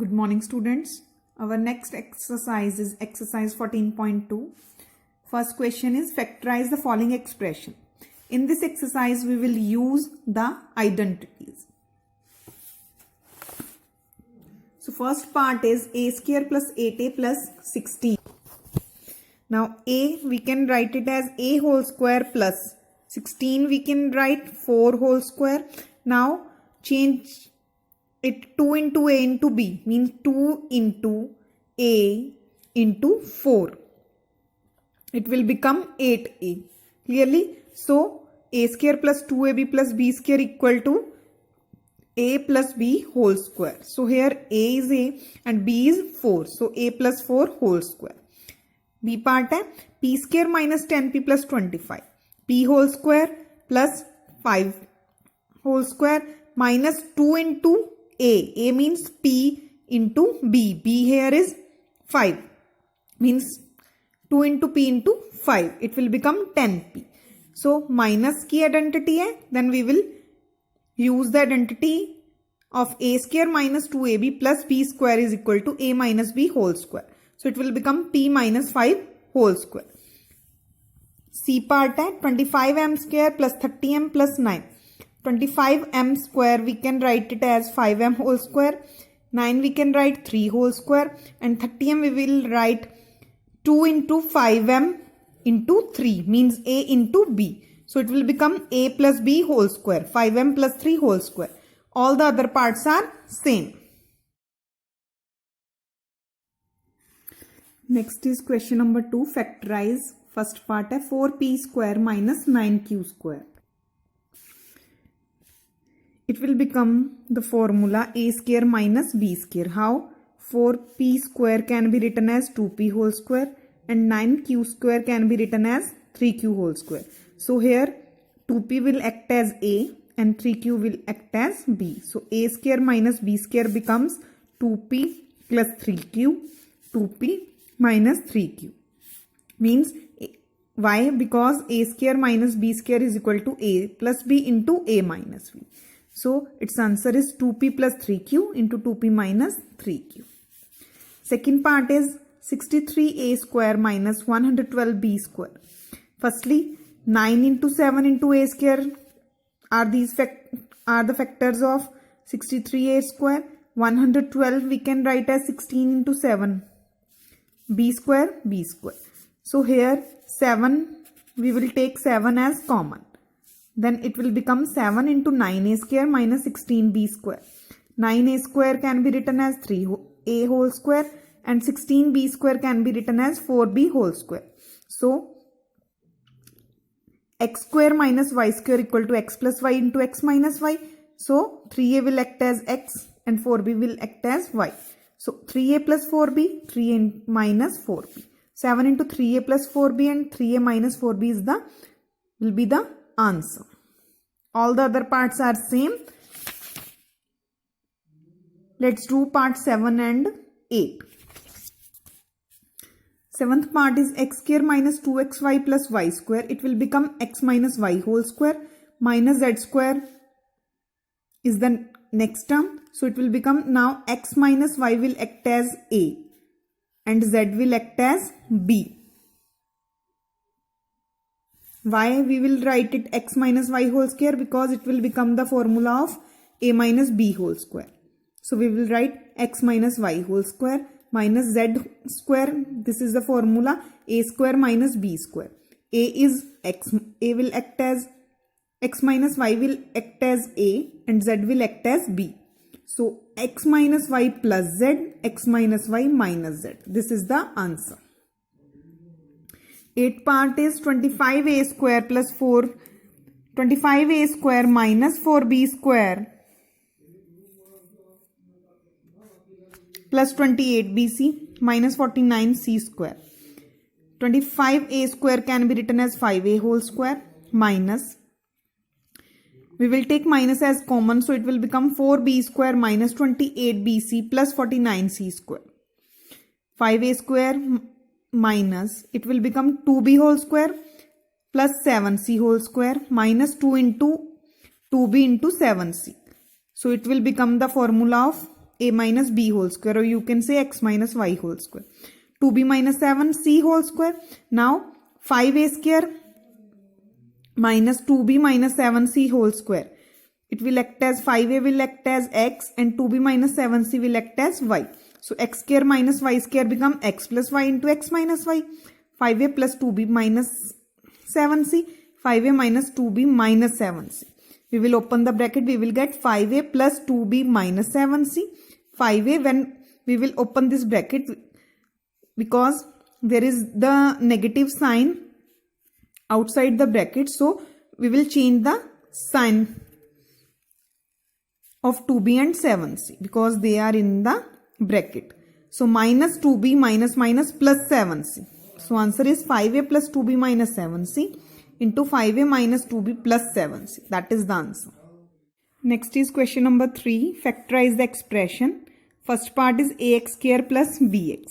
Good morning, students. Our next exercise is exercise 14.2. First question is factorize the following expression. In this exercise, we will use the identities. So first part is a square plus 8a plus 16. Now a we can write it as a whole square plus 16 we can write 4 whole square. Now change it 2 into a into b means 2 into a into 4. It will become 8a. Clearly? So a square plus 2ab plus b square equal to a plus b whole square. So here a is a and b is 4. So a plus 4 whole square. B part है p square minus 10p plus 25. p whole square plus 5 whole square minus 2 into a. A means p into b. b here is 5. Means 2 into p into 5. It will become 10p. So minus की identity है. Then we will use the identity of a square minus 2ab plus b square is equal to a minus b whole square. So it will become p minus 5 whole square. C part है 25m square plus 30m plus 9. 25m square we can write it as 5m whole square. 9 we can write 3 whole square. And 30m we will write 2 into 5m into 3 means a into b. So it will become a plus b whole square. 5m plus 3 whole square. All the other parts are same. Next is question number 2. Factorize. First part है 4p square minus 9q square. It will become the formula a square minus b square. How? 4p square can be written as 2p whole square and 9q square can be written as 3q whole square. So here 2p will act as a and 3q will act as b. So a square minus b square becomes 2p plus 3q, 2p minus 3q. Means why? Because a square minus b square is equal to a plus b into a minus b. So its answer is 2p plus 3q into 2p minus 3q. Second part is 63a square minus 112b square. Firstly, 9 into 7 into a square are the factors of 63a square. 112 we can write as 16 into 7. b square, b square. So here 7 we will take 7 as common. Then it will become 7 into 9a square minus 16b square. 9a square can be written as 3a whole square and 16b square can be written as 4b whole square. So x square minus y square equal to x plus y into x minus y. So 3a will act as x and 4b will act as y. So 3a plus 4b, 3a minus 4b. 7 into 3a plus 4b and 3a minus 4b will be the answer. All the other parts are same. Let's do part 7 and 8. Seventh part is x square minus 2xy plus y square. It will become x minus y whole square minus z square is the next term. So it will become now x minus y will act as a and z will act as b. Why we will write it x minus y whole square? Because it will become the formula of a minus b whole square. So we will write x minus y whole square minus z square. This is the formula a square minus b square. A is x. A will act as x minus y will act as a and z will act as b. So x minus y plus z, x minus y minus z. This is the answer. 8th part is 25a square plus 25a square minus 4b square plus 28bc minus 49c square. 25a square can be written as 5a whole square minus. We will take minus as common, so it will become 4b square minus 28bc plus 49c square. 5a square minus, it will become 2b whole square plus 7c whole square minus 2 into 2b into 7c. So it will become the formula of a minus b whole square, or you can say x minus y whole square. 2b minus 7c whole square. Now 5a square minus 2b minus 7c whole square. It will act as 5a will act as x and 2b minus 7c will act as y. So x square minus y square become x plus y into x minus y. 5a plus 2b minus 7c. 5a minus 2b minus 7c. We will open the bracket. We will get 5a plus 2b minus 7c. 5a, when we will open this bracket, because there is the negative sign outside the bracket, so we will change the sign of 2b and 7c because they are in the bracket. So minus 2b minus minus plus 7c. So answer is 5a plus 2b minus 7c into 5a minus 2b plus 7c. That is the answer. Next is question number 3. Factorize the expression. First part is ax square plus bx.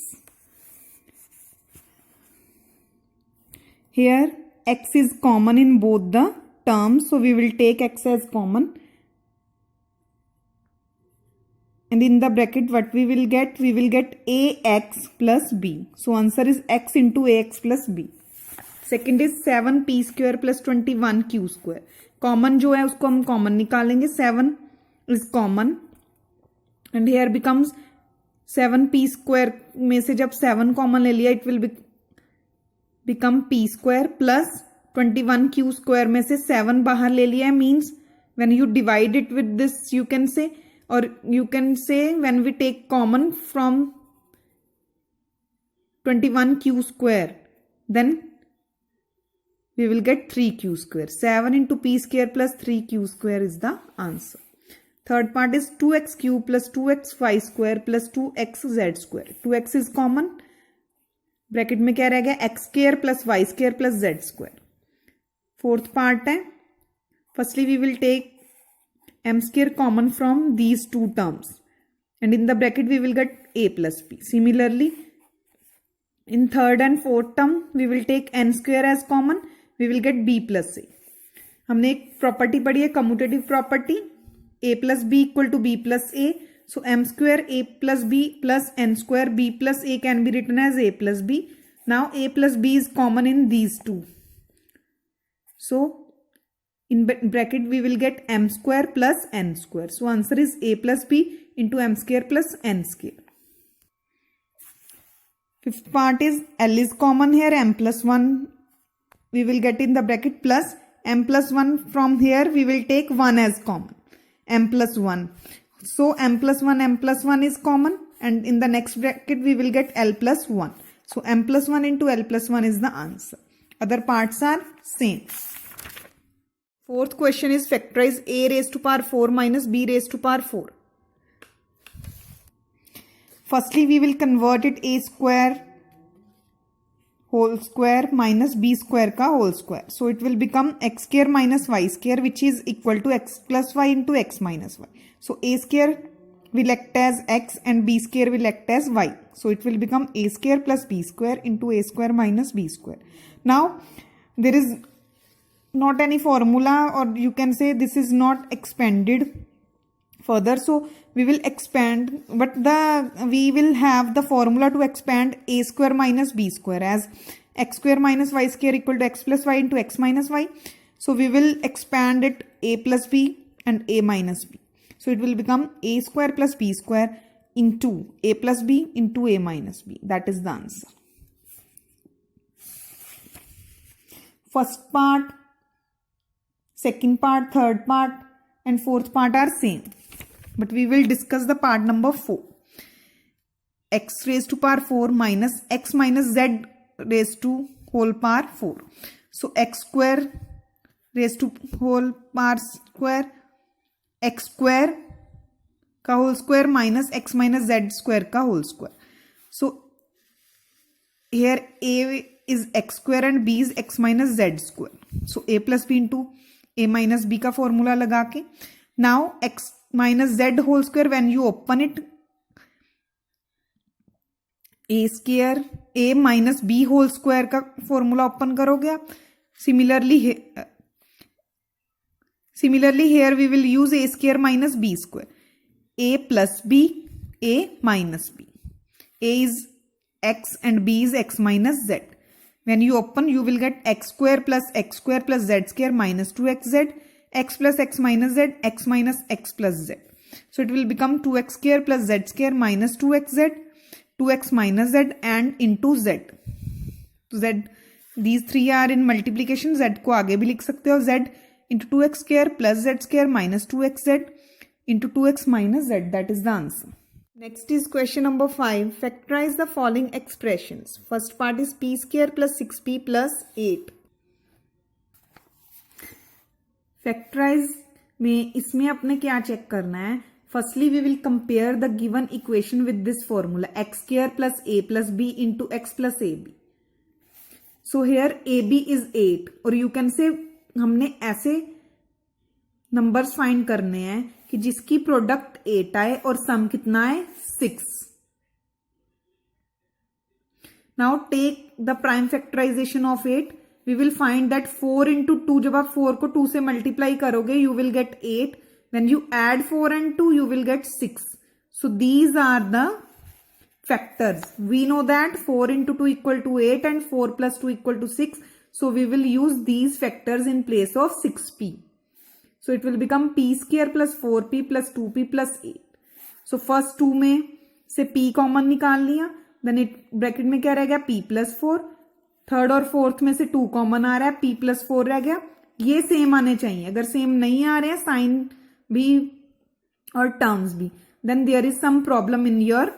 Here x is common in both the terms, so we will take x as common. And in the bracket what we will get? We will get ax plus b. So answer is x into ax plus b. Second is 7p square plus 21q square. Common जो है उसको हम common निकालेंगे. 7 is common. And here becomes 7p square में से जब 7 common ले लिया, it will become p square plus 21q square में से 7 बाहर ले लिया, means when you divide it with this, you can say, or you can say when we take common from 21q square, then we will get 3q square. 7 into p square plus 3q square is the answer. Third part is 2x cube plus 2xy square plus 2xz square. 2x is common. Bracket में क्या रह गया? x square plus y square plus z square. Fourth part है, firstly we will take m square common from these two terms, and in the bracket we will get a plus b. Similarly, in third and fourth term we will take n square as common. We will get b plus a. हमने एक property पढ़ी है, commutative property, a plus b equal to b plus a. So m square a plus b plus n square b plus a can be written as a plus b. Now a plus b is common in these two. So in bracket we will get m square plus n square. So answer is a plus b into m square plus n square. Fifth part is L is common here, m plus 1 we will get in the bracket plus m plus 1. From here we will take 1 as common, m plus 1. So m plus 1 is common, and in the next bracket we will get L plus 1. So m plus 1 into L plus 1 is the answer. Other parts are same. Fourth question is factorize a raised to power 4 minus b raised to power 4. Firstly we will convert it a square whole square minus b square का whole square. So it will become x square minus y square, which is equal to x plus y into x minus y. So a square will act as x and b square will act as y. So it will become a square plus b square into a square minus b square. Now there is not any formula, or you can say this is not expanded further. So we will expand, but we will have the formula to expand a square minus b square as x square minus y square equal to x plus y into x minus y. So we will expand it a plus b and a minus b. So it will become a square plus b square into a plus b into a minus b. That is the answer. First part, second part, third part and fourth part are same. But we will discuss the part number 4. X raised to power 4 minus x minus z raised to whole power 4. So x square raised to whole power square, x square का whole square minus x minus z square का whole square. So here a is x square and b is x minus z square. So a plus b into a minus b का formula लगा के, now x minus z whole square, when you open it, a square a minus b whole square का formula open करोगे आप. Similarly here we will use a square minus b square. A plus b a minus b. A is x and b is x minus z. When you open, you will get x square plus z square minus 2xz, x plus x minus z, x minus x plus z. So it will become 2x square plus z square minus 2xz, 2x minus z and into z. तो z, these three are in multiplication. Z को आगे भी लिख सकते हो, z into 2x square plus z square minus 2xz into 2x minus z. That is the answer. Next is question number 5. Factorize the following expressions. First part is p square plus 6p plus 8. Factorize में इसमें अपने क्या check करना है? Firstly, we will compare the given equation with this formula x square plus a plus b into x plus ab. So here ab is 8 और you can say हमने ऐसे numbers find करने हैं कि जिसकी प्रोडक्ट 8 आए और सम कितना है 6. Now take the prime factorisation of 8. We will find that 4 into 2, जब आप 4 को 2 से मल्टीप्लाई करोगे you will get 8. When you add 4 and 2 you will get 6. So these are the factors. We know that 4 into 2 equal to 8 and 4 plus 2 equal to 6. So we will use these factors in place of 6p. So it will become p square plus 4p plus 2p plus 8. So first 2 में से p common निकाल लिया, then it bracket में क्या रह गया p plus 4. Third और fourth में से 2 कॉमन आ रहा है, p plus 4 रह गया. ये सेम आने चाहिए. अगर सेम नहीं आ रहे हैं साइन भी और टर्म्स भी, then there is some problem in your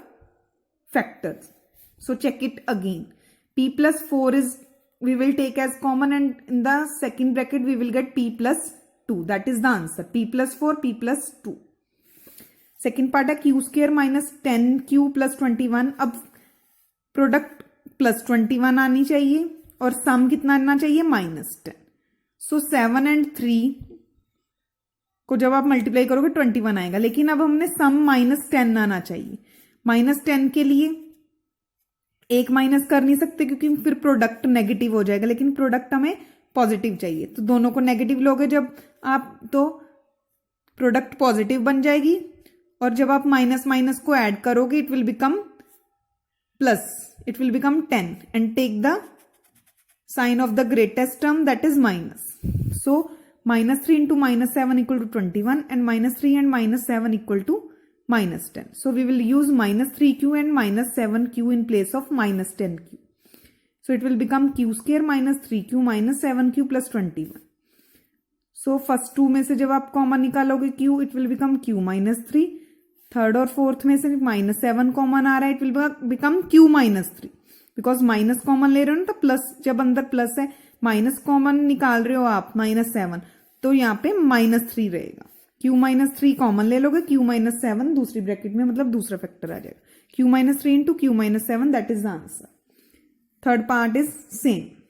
factors. So check it again. p plus 4 is we will take as common and in the second bracket we will get p plus 2. That is the answer. p plus 4, p plus 2. Second part है q square minus 10q plus 21. अब product plus 21 आनी चाहिए और सम कितना आना चाहिए -10. सो 7 and 3 को जब आप मल्टीप्लाई करोगे 21 आएगा, लेकिन अब हमने सम -10 आना चाहिए. -10 के लिए एक माइनस कर नहीं सकते क्योंकि फिर प्रोडक्ट नेगेटिव हो जाएगा, लेकिन प्रोडक्ट हमें पॉजिटिव चाहिए. तो दोनों को नेगेटिव लोगे जब आप तो प्रोडक्ट पॉजिटिव बन जाएगी, और जब आप माइनस माइनस को ऐड करोगे it will become plus, it will become 10 and take the sign of the greatest term that is minus. So -3 into -7 equal to 21 and -3 and -7 equal to -10. So we will use -3q and -7q in place of -10q. So it will become q square minus 3q minus 7q plus 21. So first 2 में से जब आप common निकालोगे q, it will become q minus 3. Third और fourth में से -7 common आ रहा है, it will become q minus 3. Because minus common ले रहे हो ना, तो प्लस, जब अंदर प्लस है माइनस कॉमन निकाल रहे हो आप -7, तो यहाँ पे -3 रहेगा. q minus 3 कॉमन ले लोगे, q minus 7 दूसरी ब्रैकेट में, मतलब दूसरा फैक्टर आ जाएगा. q minus 3 into q minus 7, that is the answer. Third part is same.